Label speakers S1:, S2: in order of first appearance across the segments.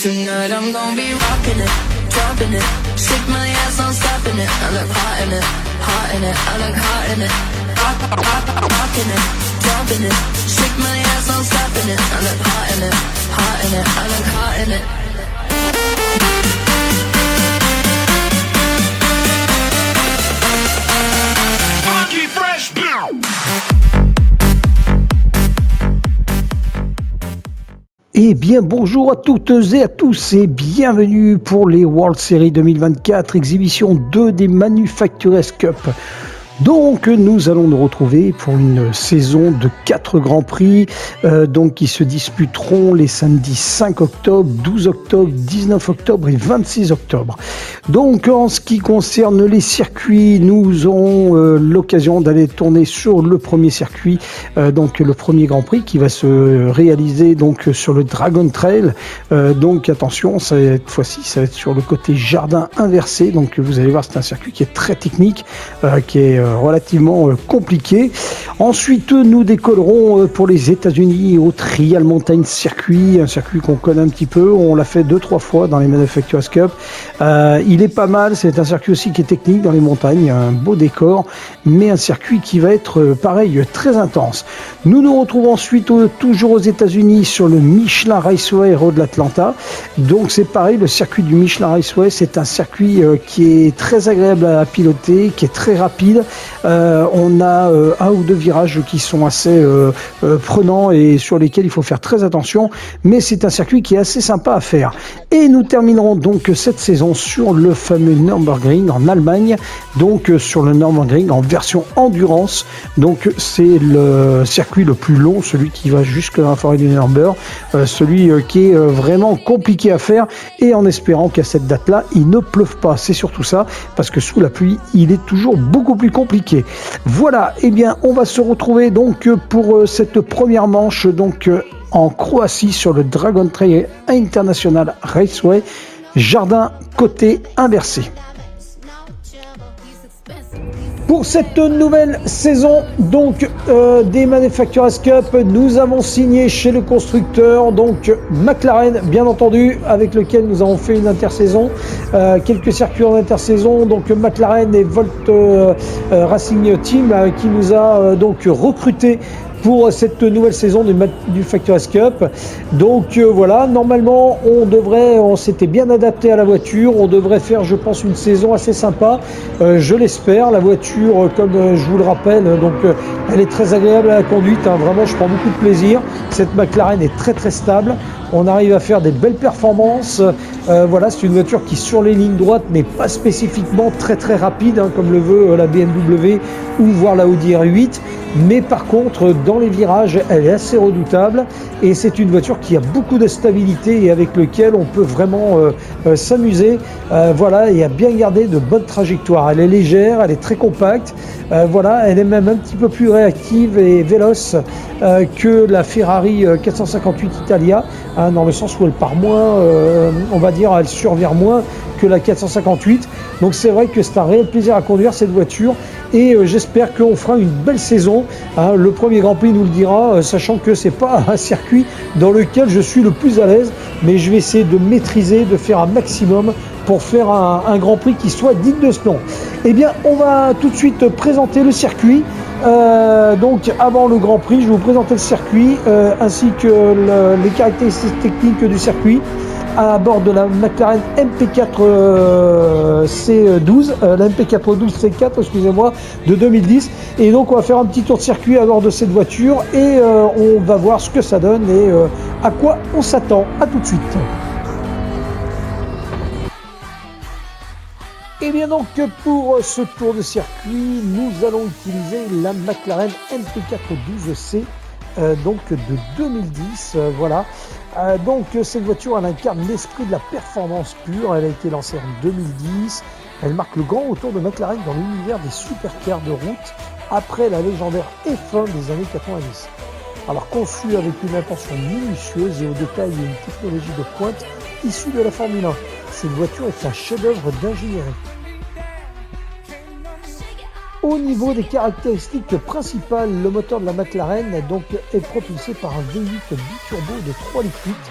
S1: Tonight I'm gonna be rocking it, dropping it. Stick my ass on stopping it. I look hot in it, hot in it. I look hot in it. Rocking it, dropping it. Stick my ass on stopping it. I look hot in it, hot in it. I look hot in it. Funky fresh blow.
S2: Eh bien bonjour à toutes et à tous et bienvenue pour les World Series 2024, exhibition 2 des Manufacturers Cup. Donc nous allons nous retrouver pour une saison de 4 Grands Prix qui se disputeront les samedis 5 octobre, 12 octobre, 19 octobre et 26 octobre. Donc en ce qui concerne les circuits, nous aurons l'occasion d'aller tourner sur le premier circuit, le premier Grand Prix qui va se réaliser donc sur le Dragon Trail. Donc attention, cette fois-ci ça va être sur le côté jardin inversé. Donc vous allez voir, c'est un circuit qui est très technique, qui est relativement compliqué. Ensuite, nous décollerons pour les États-Unis au Trial Mountain Circuit, un circuit qu'on connaît un petit peu. On l'a fait 2-3 fois dans les Manufacturers Cup. Il est pas mal. C'est un circuit aussi qui est technique dans les montagnes, un beau décor, mais un circuit qui va être pareil, très intense. Nous nous retrouvons ensuite toujours aux États-Unis sur le Michelin Raceway Road d'Atlanta. Donc c'est pareil, le circuit du Michelin Raceway, c'est un circuit qui est très agréable à piloter, qui est très rapide. On a un ou deux virages qui sont assez prenants et sur lesquels il faut faire très attention, mais c'est un circuit qui est assez sympa à faire. Et nous terminerons donc cette saison sur le fameux Nürburgring en Allemagne, donc sur le Nürburgring en version endurance. Donc c'est le circuit le plus long, celui qui va jusque dans la forêt du Nürburgring, celui qui est vraiment compliqué à faire, et en espérant qu'à cette date-là, il ne pleuve pas. C'est surtout ça, parce que sous la pluie, il est toujours beaucoup plus compliqué. Voilà, eh bien, on va se retrouver donc pour cette première manche en Croatie sur le Dragon Trail International Raceway, jardin côté inversé. Pour cette nouvelle saison des Manufacturers Cup, nous avons signé chez le constructeur McLaren, bien entendu, avec lequel nous avons fait une intersaison, quelques circuits en intersaison, McLaren et Volt Racing Team qui nous a recruté pour cette nouvelle saison du Manufacturers Cup. Voilà, normalement on s'était bien adapté à la voiture, on devrait faire, je pense, une saison assez sympa, je l'espère. La voiture, comme je vous le rappelle, elle est très agréable à la conduite, vraiment je prends beaucoup de plaisir. Cette McLaren est très très stable, on arrive à faire des belles performances. Voilà, c'est une voiture qui sur les lignes droites n'est pas spécifiquement très très rapide, comme le veut la BMW ou voire la Audi R8, mais par contre dans les virages elle est assez redoutable, et c'est une voiture qui a beaucoup de stabilité et avec lequel on peut vraiment s'amuser, et à bien garder de bonnes trajectoires. Elle est légère, elle est très compacte, elle est même un petit peu plus réactive et véloce que la Ferrari 458 Italia, dans le sens où elle part moins, elle survire moins que la 458. Donc c'est vrai que c'est un réel plaisir à conduire cette voiture, et j'espère qu'on fera une belle saison. Le premier Grand Prix nous le dira, sachant que c'est pas un circuit dans lequel je suis le plus à l'aise, mais je vais essayer de maîtriser, de faire un maximum pour faire un Grand Prix qui soit digne de ce nom. Eh bien, on va tout de suite présenter le circuit. Avant le Grand Prix, je vais vous présenter le circuit ainsi que les caractéristiques techniques du circuit à bord de la McLaren MP4 C12, la MP4 12 C4, excusez-moi, de 2010. Et donc on va faire un petit tour de circuit à bord de cette voiture, et on va voir ce que ça donne et à quoi on s'attend. À tout de suite. Et bien donc pour ce tour de circuit, nous allons utiliser la McLaren MP4 12C de 2010. Cette voiture, elle incarne l'esprit de la performance pure. Elle a été lancée en 2010. Elle marque le grand retour de McLaren dans l'univers des supercars de route après la légendaire F1 des années 90. Alors conçue avec une attention minutieuse et au détail et une technologie de pointe issue de la Formule 1, cette voiture est un chef-d'œuvre d'ingénierie. Au niveau des caractéristiques principales, le moteur de la McLaren est propulsé par un V8 biturbo de 3,8 litres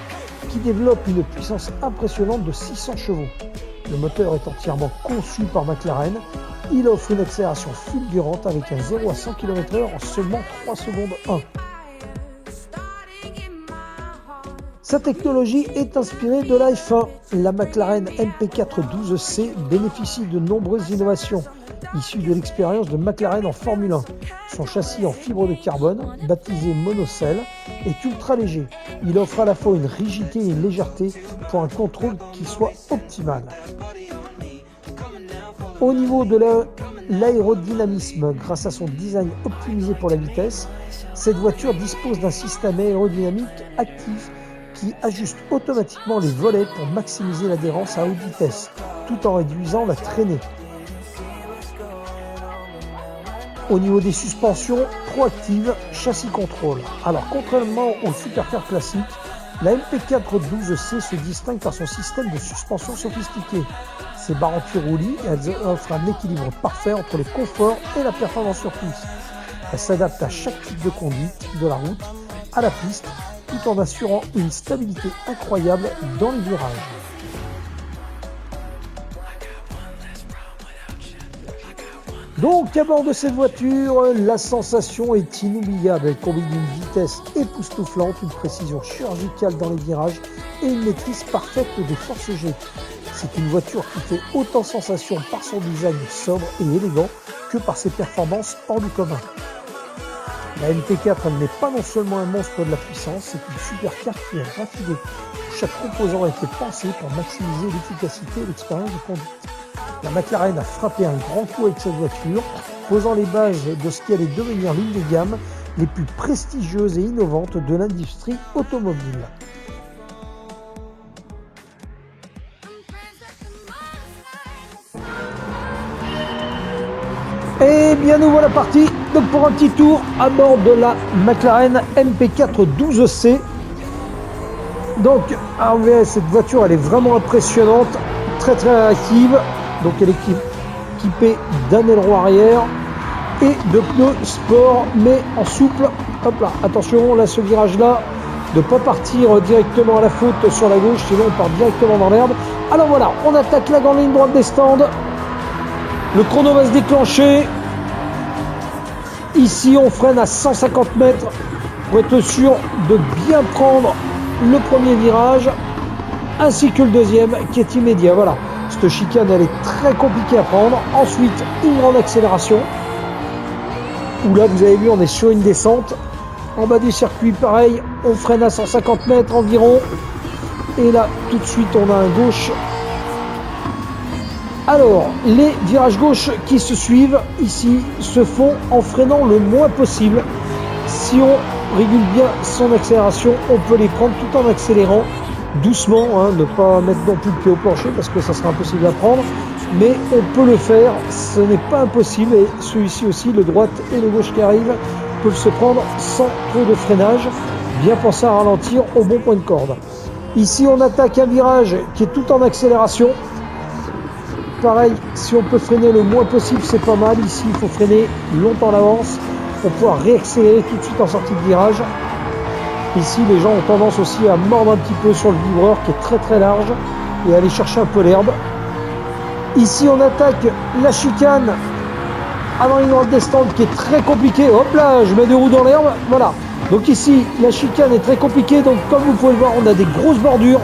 S2: qui développe une puissance impressionnante de 600 chevaux. Le moteur est entièrement conçu par McLaren. Il offre une accélération fulgurante avec un 0 à 100 km/h en seulement 3 secondes 1. Sa technologie est inspirée de la F1. La McLaren MP4 12C bénéficie de nombreuses innovations issues de l'expérience de McLaren en Formule 1. Son châssis en fibre de carbone, baptisé monocelle, est ultra léger. Il offre à la fois une rigidité et une légèreté pour un contrôle qui soit optimal. Au niveau de l'aérodynamisme, grâce à son design optimisé pour la vitesse, cette voiture dispose d'un système aérodynamique actif qui ajuste automatiquement les volets pour maximiser l'adhérence à haute vitesse, tout en réduisant la traînée. Au niveau des suspensions, proactive, châssis contrôle. Alors contrairement au supercar classique, la MP4 12C se distingue par son système de suspension sophistiqué. Ses barres anti-roulis, elles offrent un équilibre parfait entre le confort et la performance sur piste. Elle s'adapte à chaque type de conduite, de la route à la piste, tout en assurant une stabilité incroyable dans les virages. Donc à bord de cette voiture, la sensation est inoubliable. Elle combine une vitesse époustouflante, une précision chirurgicale dans les virages et une maîtrise parfaite des forces G. C'est une voiture qui fait autant sensation par son design sobre et élégant que par ses performances hors du commun. La MP4, elle n'est pas non seulement un monstre de la puissance, c'est une supercar qui est raffinée. Chaque composant a été pensé pour maximiser l'efficacité et l'expérience de conduite. La McLaren a frappé un grand coup avec cette voiture, posant les bases de ce qui allait devenir l'une des gammes les plus prestigieuses et innovantes de l'industrie automobile. Et bien nous voilà partis donc pour un petit tour à bord de la McLaren MP4 12C. Donc cette voiture elle est vraiment impressionnante, très réactive. Donc elle est équipée d'un aileron arrière et de pneus sport mais en souple. Hop là, attention là ce virage là, de ne pas partir directement à la faute sur la gauche, sinon on part directement dans l'herbe. Alors voilà, on attaque la grande ligne droite des stands. Le chrono va se déclencher. Ici, on freine à 150 mètres pour être sûr de bien prendre le premier virage ainsi que le deuxième qui est immédiat. Voilà, cette chicane, elle est très compliquée à prendre. Ensuite, une grande accélération. Où là, vous avez vu, on est sur une descente. En bas du circuit, pareil, on freine à 150 mètres environ. Et là, tout de suite, on a un gauche. Alors, les virages gauche qui se suivent ici se font en freinant le moins possible. Si on régule bien son accélération, on peut les prendre tout en accélérant doucement, ne pas mettre non plus le pied au plancher parce que ça sera impossible à prendre. Mais on peut le faire, ce n'est pas impossible. Et celui-ci aussi, le droite et le gauche qui arrivent, peuvent se prendre sans trop de freinage. Bien penser à ralentir au bon point de corde. Ici, on attaque un virage qui est tout en accélération. Pareil, si on peut freiner le moins possible, c'est pas mal. Ici, il faut freiner longtemps à l'avance pour pouvoir réaccélérer tout de suite en sortie de virage. Ici, les gens ont tendance aussi à mordre un petit peu sur le vibreur qui est très large et aller chercher un peu l'herbe. Ici, on attaque la chicane avant une droite des stands qui est très compliquée. Hop là, je mets deux roues dans l'herbe. Voilà. Donc ici, la chicane est très compliquée. Donc comme vous pouvez le voir, on a des grosses bordures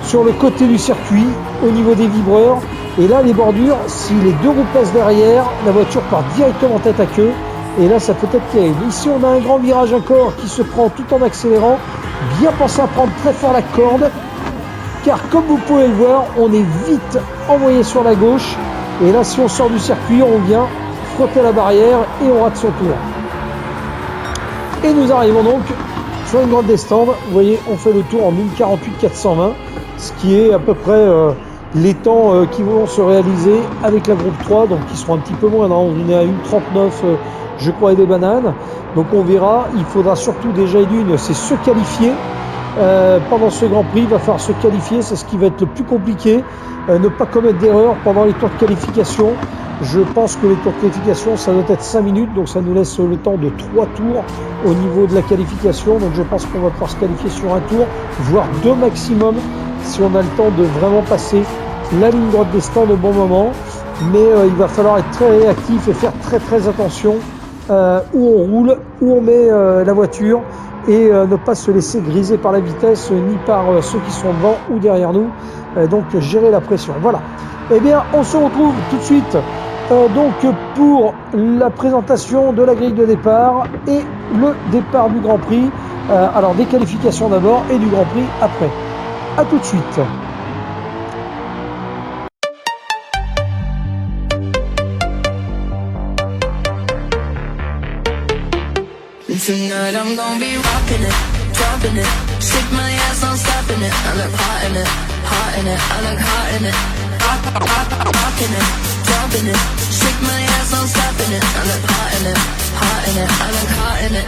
S2: sur le côté du circuit au niveau des vibreurs. Et là, les bordures, si les deux roues passent derrière, la voiture part directement tête à queue. Et là, ça peut être terrible. Ici, on a un grand virage encore qui se prend tout en accélérant. Bien penser à prendre très fort la corde. Car comme vous pouvez le voir, on est vite envoyé sur la gauche. Et là, si on sort du circuit, on vient frotter la barrière et on rate son tour. Et nous arrivons donc sur une grande des stands. Vous voyez, on fait le tour en 1:48,420. Ce qui est à peu près... les temps qui vont se réaliser avec la groupe 3, donc qui seront un petit peu moins, on est à 1:39 je crois et des bananes, donc on verra. Il faudra surtout déjà d'une, c'est se qualifier pendant ce Grand Prix. Il va falloir se qualifier, c'est ce qui va être le plus compliqué, ne pas commettre d'erreur pendant les tours de qualification. Je pense que les tours de qualification, ça doit être 5 minutes, donc ça nous laisse le temps de 3 tours au niveau de la qualification. Donc je pense qu'on va pouvoir se qualifier sur un tour, voire 2 maximum, si on a le temps de vraiment passer la ligne droite des stands au bon moment. Mais il va falloir être très réactif et faire très attention où on roule, où on met la voiture, et ne pas se laisser griser par la vitesse, ni par ceux qui sont devant ou derrière nous. Donc gérer la pression. Voilà. Eh bien, on se retrouve tout de suite donc pour la présentation de la grille de départ et le départ du Grand Prix. Alors des qualifications d'abord et du Grand Prix après. À tout de suite.
S1: Tonight I'm gonna be rocking it, dropping it, shake my ass, I'm stopping it. I look hot in it, hot in it, I look hot in it, rocking it, dropping it, shake my ass, I'm stopping it. I look hot in it, hot in it, I look hot in it.